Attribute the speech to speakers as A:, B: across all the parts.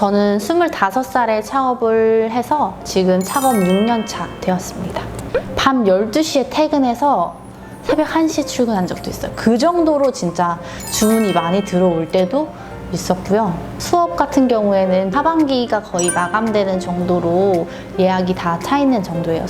A: 저는 25살에 창업을 해서 지금 창업 6년 차 되었습니다. 밤 12시에 퇴근해서 새벽 1시에 출근한 적도 있어요. 그 정도로 진짜 주문이 많이 들어올 때도 있었고요. 수업 같은 경우에는 하반기가 거의 마감되는 정도로 예약이 다 차 있는 정도예요.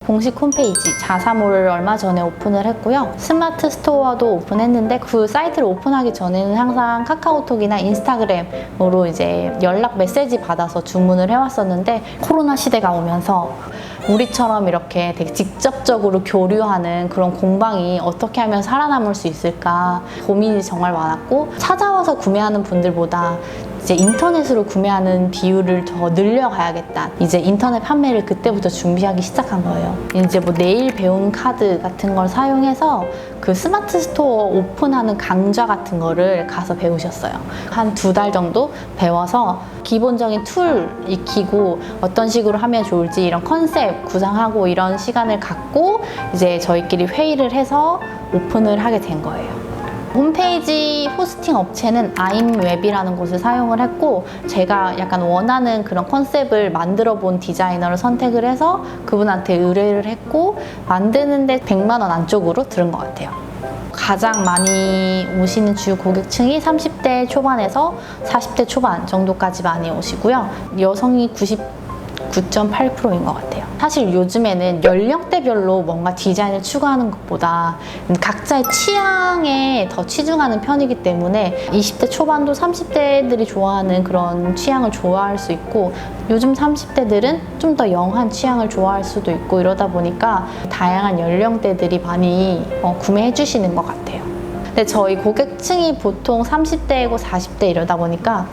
A: 공식 홈페이지 자사몰을 얼마 전에 오픈을 했고요. 스마트 스토어도 오픈했는데 그 사이트를 오픈하기 전에는 항상 카카오톡이나 인스타그램으로 이제 연락 메시지 받아서 주문을 해왔었는데 코로나 시대가 오면서 우리처럼 이렇게 되게 직접적으로 교류하는 그런 공방이 어떻게 하면 살아남을 수 있을까 고민이 정말 많았고, 찾아와서 구매하는 분들보다 이제 인터넷으로 구매하는 비율을 더 늘려가야겠다. 이제 인터넷 판매를 그때부터 준비하기 시작한 거예요. 이제 뭐 내일 배움 카드 같은 걸 사용해서 그 스마트 스토어 오픈하는 강좌 같은 거를 가서 배우셨어요. 한 2달 정도 배워서 기본적인 툴 익히고 어떤 식으로 하면 좋을지 이런 컨셉 구상하고 이런 시간을 갖고 이제 저희끼리 회의를 해서 오픈을 하게 된 거예요. 홈페이지 호스팅 업체는 아임웹이라는 곳을 사용을 했고, 제가 약간 원하는 그런 컨셉을 만들어 본 디자이너를 선택을 해서 그분한테 의뢰를 했고, 만드는데 100만 원 안쪽으로 들은 것 같아요. 가장 많이 오시는 주요 고객층이 30대 초반에서 40대 초반 정도까지 많이 오시고요. 여성이 99.8%인 것 같아요. 사실 요즘에는 연령대별로 뭔가 디자인을 추구하는 것보다 각자의 취향에 더 치중하는 편이기 때문에 20대 초반도 30대들이 좋아하는 그런 취향을 좋아할 수 있고, 요즘 30대들은 좀 더 영한 취향을 좋아할 수도 있고, 이러다 보니까 다양한 연령대들이 많이 구매해 주시는 것 같아요. 근데 저희 고객층이 보통 30대이고 40대 이러다 보니까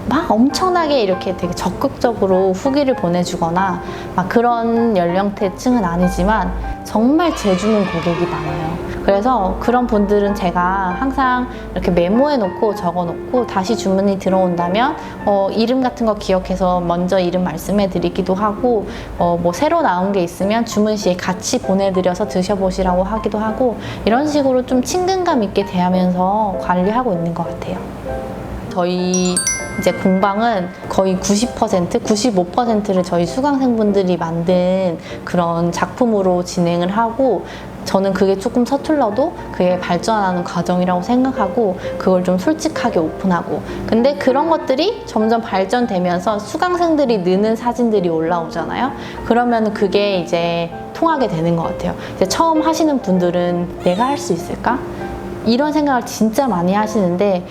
A: 막 엄청나게 이렇게 되게 적극적으로 후기를 보내주거나 막 그런 연령대층은 아니지만 정말 재주는 고객이 많아요. 그래서 그런 분들은 제가 항상 이렇게 메모해 놓고 적어 놓고 다시 주문이 들어온다면 이름 같은 거 기억해서 먼저 이름 말씀해 드리기도 하고, 뭐 새로 나온 게 있으면 주문 시에 같이 보내드려서 드셔보시라고 하기도 하고, 이런 식으로 좀 친근감 있게 대하면서 관리하고 있는 것 같아요. 저희 이제 공방은 거의 90%, 95%를 저희 수강생분들이 만든 그런 작품으로 진행을 하고, 저는 그게 조금 서툴러도 그게 발전하는 과정이라고 생각하고 그걸 좀 솔직하게 오픈하고, 근데 그런 것들이 점점 발전되면서 수강생들이 느는 사진들이 올라오잖아요. 그러면 그게 이제 통하게 되는 것 같아요. 이제 처음 하시는 분들은 내가 할 수 있을까? 이런 생각을 진짜 많이 하시는데,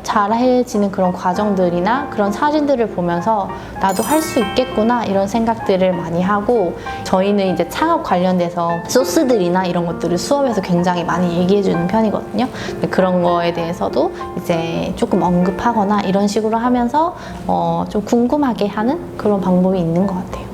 A: 잘해지는 그런 과정들이나 그런 사진들을 보면서 나도 할 수 있겠구나 이런 생각들을 많이 하고, 저희는 이제 창업 관련돼서 소스들이나 이런 것들을 수업에서 굉장히 많이 얘기해 주는 편이거든요. 그런 거에 대해서도 이제 조금 언급하거나 이런 식으로 하면서 좀 궁금하게 하는 그런 방법이 있는 것 같아요.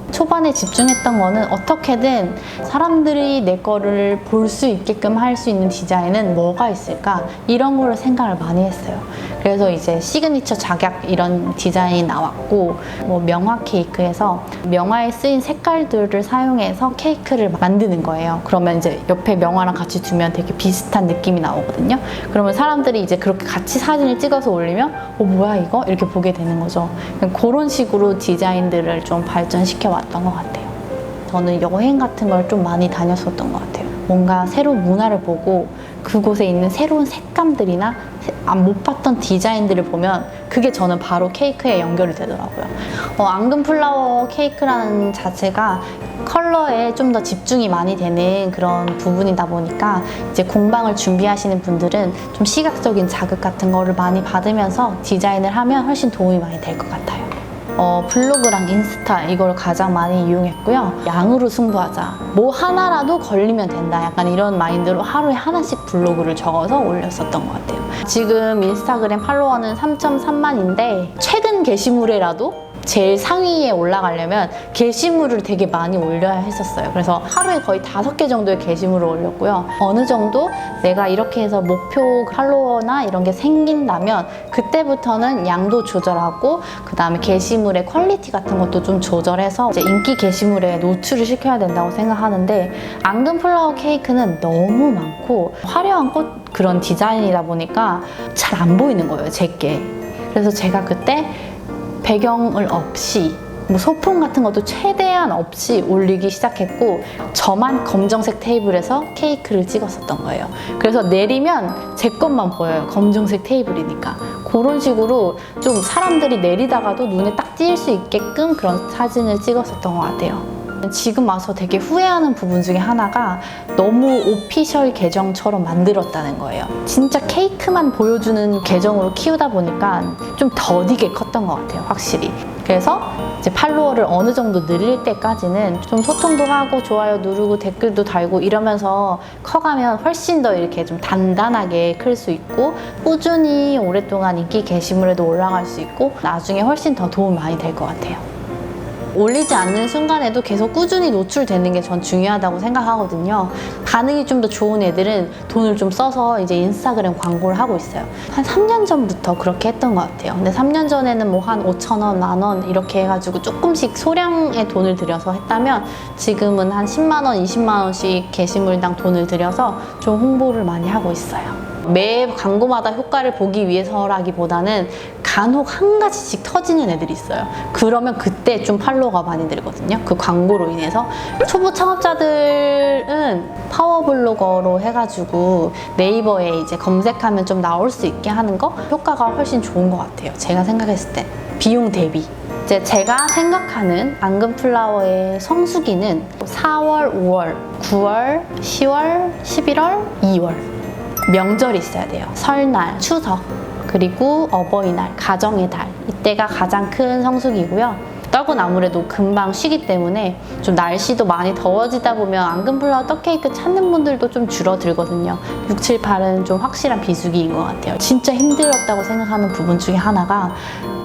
A: 초반에 집중했던 거는 어떻게든 사람들이 내 거를 볼 수 있게끔 할 수 있는 디자인은 뭐가 있을까, 이런 거를 생각을 많이 했어요. 그래서 이제 시그니처 작약 이런 디자인이 나왔고, 뭐 명화 케이크에서 명화에 쓰인 색깔들을 사용해서 케이크를 만드는 거예요. 그러면 이제 옆에 명화랑 같이 두면 되게 비슷한 느낌이 나오거든요. 그러면 사람들이 이제 그렇게 같이 사진을 찍어서 올리면 뭐야 이거? 이렇게 보게 되는 거죠. 그런 식으로 디자인들을 좀 발전시켜 왔던 것 같아요. 저는 여행 같은 걸 좀 많이 다녔었던 것 같아요. 뭔가 새로운 문화를 보고 그곳에 있는 새로운 색감들이나 못 봤던 디자인들을 보면 그게 저는 바로 케이크에 연결이 되더라고요. 앙금 플라워 케이크라는 자체가 컬러에 좀 더 집중이 많이 되는 그런 부분이다 보니까 이제 공방을 준비하시는 분들은 좀 시각적인 자극 같은 거를 많이 받으면서 디자인을 하면 훨씬 도움이 많이 될 것 같아요. 블로그랑 인스타 이걸 가장 많이 이용했고요. 양으로 승부하자. 뭐 하나라도 걸리면 된다. 약간 이런 마인드로 하루에 하나씩 블로그를 적어서 올렸었던 것 같아요. 지금 인스타그램 팔로워는 3.3만인데 최근 게시물에라도 제일 상위에 올라가려면 게시물을 되게 많이 올려야 했었어요. 그래서 하루에 거의 5개 정도의 게시물을 올렸고요. 어느 정도 내가 이렇게 해서 목표 팔로워나 이런 게 생긴다면 그때부터는 양도 조절하고 그 다음에 게시물의 퀄리티 같은 것도 좀 조절해서 이제 인기 게시물에 노출을 시켜야 된다고 생각하는데, 앙금 플라워 케이크는 너무 많고 화려한 꽃 그런 디자인이다 보니까 잘 안 보이는 거예요, 제게. 그래서 제가 그때 배경을 없이 뭐 소품 같은 것도 최대한 없이 올리기 시작했고, 저만 검정색 테이블에서 케이크를 찍었었던 거예요. 그래서 내리면 제 것만 보여요, 검정색 테이블이니까. 그런 식으로 좀 사람들이 내리다가도 눈에 딱 띌 수 있게끔 그런 사진을 찍었었던 것 같아요. 지금 와서 되게 후회하는 부분 중에 하나가 너무 오피셜 계정처럼 만들었다는 거예요. 진짜 케이크만 보여주는 계정으로 키우다 보니까 좀 더디게 컸던 것 같아요, 확실히. 그래서 이제 팔로워를 어느 정도 늘릴 때까지는 좀 소통도 하고 좋아요 누르고 댓글도 달고 이러면서 커가면 훨씬 더 이렇게 좀 단단하게 클 수 있고 꾸준히 오랫동안 인기 게시물에도 올라갈 수 있고 나중에 훨씬 더 도움 많이 될 것 같아요. 올리지 않는 순간에도 계속 꾸준히 노출되는 게 전 중요하다고 생각하거든요. 반응이 좀 더 좋은 애들은 돈을 좀 써서 이제 인스타그램 광고를 하고 있어요. 한 3년 전부터 그렇게 했던 것 같아요. 근데 3년 전에는 뭐 한 5,000원, 10,000원 이렇게 해가지고 조금씩 소량의 돈을 들여서 했다면 지금은 한 10만 원, 20만 원씩 게시물당 돈을 들여서 좀 홍보를 많이 하고 있어요. 매 광고마다 효과를 보기 위해서라기보다는 간혹 한 가지씩 터지는 애들이 있어요. 그러면 그때 좀 팔로워가 많이 늘거든요, 그 광고로 인해서. 초보 창업자들은 파워블로거로 해가지고 네이버에 이제 검색하면 좀 나올 수 있게 하는 거 효과가 훨씬 좋은 것 같아요, 제가 생각했을 때. 비용 대비. 이제 제가 생각하는 앙금플라워의 성수기는 4월, 5월, 9월, 10월, 11월, 2월. 명절이 있어야 돼요. 설날, 추석, 그리고 어버이날, 가정의 달. 이때가 가장 큰 성수기고요. 떡은 아무래도 금방 쉬기 때문에 좀 날씨도 많이 더워지다 보면 앙금플라워 떡케이크 찾는 분들도 좀 줄어들거든요. 6, 7, 8은 좀 확실한 비수기인 것 같아요. 진짜 힘들었다고 생각하는 부분 중에 하나가,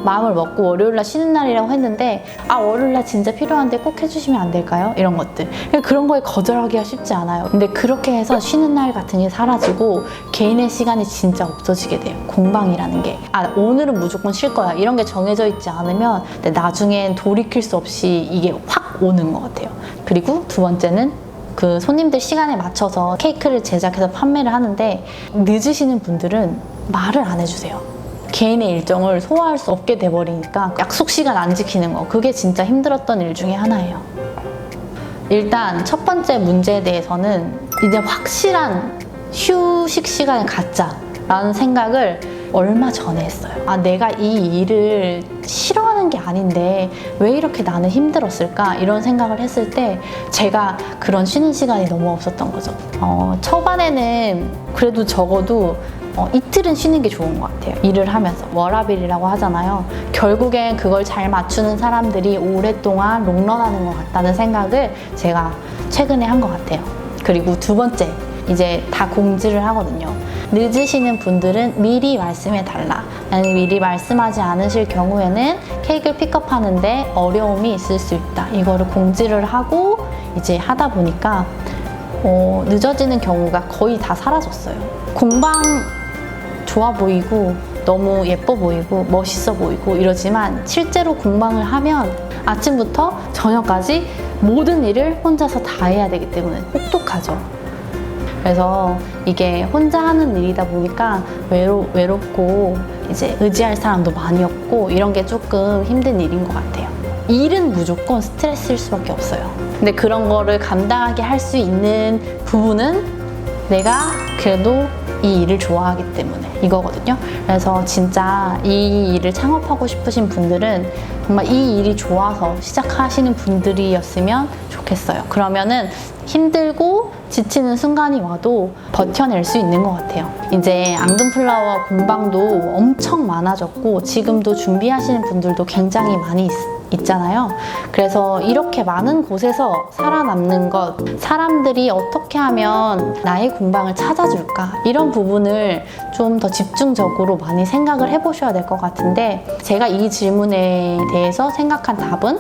A: 마음을 먹고 월요일날 쉬는 날이라고 했는데 월요일날 진짜 필요한데 꼭 해주시면 안 될까요? 이런 것들. 그런 거에 거절하기가 쉽지 않아요. 근데 그렇게 해서 쉬는 날 같은 게 사라지고 개인의 시간이 진짜 없어지게 돼요. 공방이라는 게. 오늘은 무조건 쉴 거야, 이런 게 정해져 있지 않으면 나중엔 돌이킬 수 없이 이게 확 오는 것 같아요. 그리고 두 번째는 그 손님들 시간에 맞춰서 케이크를 제작해서 판매를 하는데 늦으시는 분들은 말을 안 해주세요. 개인의 일정을 소화할 수 없게 돼버리니까 약속 시간 안 지키는 거, 그게 진짜 힘들었던 일 중에 하나예요. 일단 첫 번째 문제에 대해서는 이제 확실한 휴식 시간을 갖자라는 생각을 얼마 전에 했어요. 내가 이 일을 싫어하는 게 아닌데 왜 이렇게 나는 힘들었을까? 이런 생각을 했을 때 제가 그런 쉬는 시간이 너무 없었던 거죠. 초반에는 그래도 적어도 이틀은 쉬는 게 좋은 것 같아요. 일을 하면서 워라밸이라고 하잖아요. 결국엔 그걸 잘 맞추는 사람들이 오랫동안 롱런하는 것 같다는 생각을 제가 최근에 한 것 같아요. 그리고 두 번째, 이제 다 공지를 하거든요. 늦으시는 분들은 미리 말씀해 달라. 만약에 미리 말씀하지 않으실 경우에는 케이크를 픽업하는데 어려움이 있을 수 있다, 이거를 공지를 하고 이제 하다 보니까 늦어지는 경우가 거의 다 사라졌어요. 공방 좋아 보이고 너무 예뻐 보이고 멋있어 보이고 이러지만 실제로 공방을 하면 아침부터 저녁까지 모든 일을 혼자서 다 해야 되기 때문에 혹독하죠. 그래서 이게 혼자 하는 일이다 보니까 외롭고 이제 의지할 사람도 많이 없고 이런 게 조금 힘든 일인 것 같아요. 일은 무조건 스트레스일 수밖에 없어요. 근데 그런 거를 감당하게 할 수 있는 부분은 내가 그래도 이 일을 좋아하기 때문에 이거거든요. 그래서 진짜 이 일을 창업하고 싶으신 분들은 정말 이 일이 좋아서 시작하시는 분들이었으면 좋겠어요. 그러면은 힘들고 지치는 순간이 와도 버텨낼 수 있는 것 같아요. 이제 앙금플라워 공방도 엄청 많아졌고 지금도 준비하시는 분들도 굉장히 많이 있잖아요. 그래서 이렇게 많은 곳에서 살아남는 것, 사람들이 어떻게 하면 나의 공방을 찾아줄까? 이런 부분을 좀 더 집중적으로 많이 생각을 해보셔야 될 것 같은데, 제가 이 질문에 대해서 생각한 답은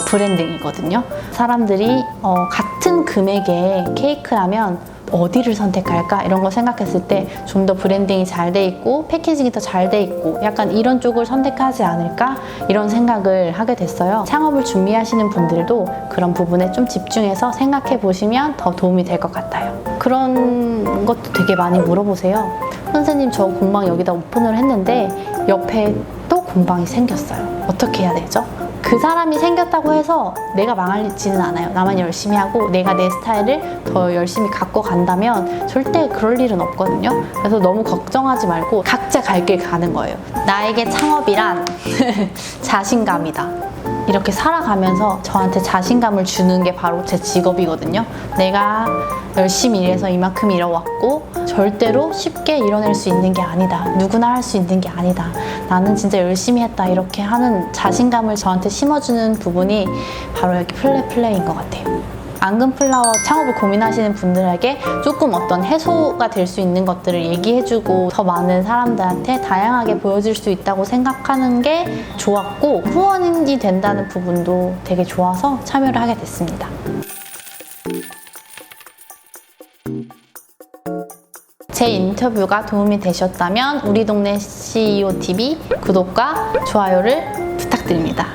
A: 브랜딩이거든요. 사람들이 같은 금액의 케이크라면 어디를 선택할까? 이런 거 생각했을 때 좀 더 브랜딩이 잘 돼 있고 패키징이 더 잘 돼 있고 약간 이런 쪽을 선택하지 않을까? 이런 생각을 하게 됐어요. 창업을 준비하시는 분들도 그런 부분에 좀 집중해서 생각해 보시면 더 도움이 될 것 같아요. 그런 것도 되게 많이 물어보세요. 선생님, 저 공방 여기다 오픈을 했는데 옆에 또 공방이 생겼어요. 어떻게 해야 되죠? 그 사람이 생겼다고 해서 내가 망하지는 않아요. 나만 열심히 하고 내가 내 스타일을 더 열심히 갖고 간다면 절대 그럴 일은 없거든요. 그래서 너무 걱정하지 말고 각자 갈 길 가는 거예요. 나에게 창업이란 자신감이다. 이렇게 살아가면서 저한테 자신감을 주는 게 바로 제 직업이거든요. 내가 열심히 일해서 이만큼 이뤄왔고 절대로 쉽게 이뤄낼 수 있는 게 아니다. 누구나 할 수 있는 게 아니다. 나는 진짜 열심히 했다. 이렇게 하는 자신감을 저한테 심어주는 부분이 바로 여기 플레이인 것 같아요. 앙금플라워 창업을 고민하시는 분들에게 조금 어떤 해소가 될 수 있는 것들을 얘기해주고 더 많은 사람들한테 다양하게 보여줄 수 있다고 생각하는 게 좋았고, 후원이 된다는 부분도 되게 좋아서 참여를 하게 됐습니다. 제 인터뷰가 도움이 되셨다면 우리 동네 CEO TV 구독과 좋아요를 부탁드립니다.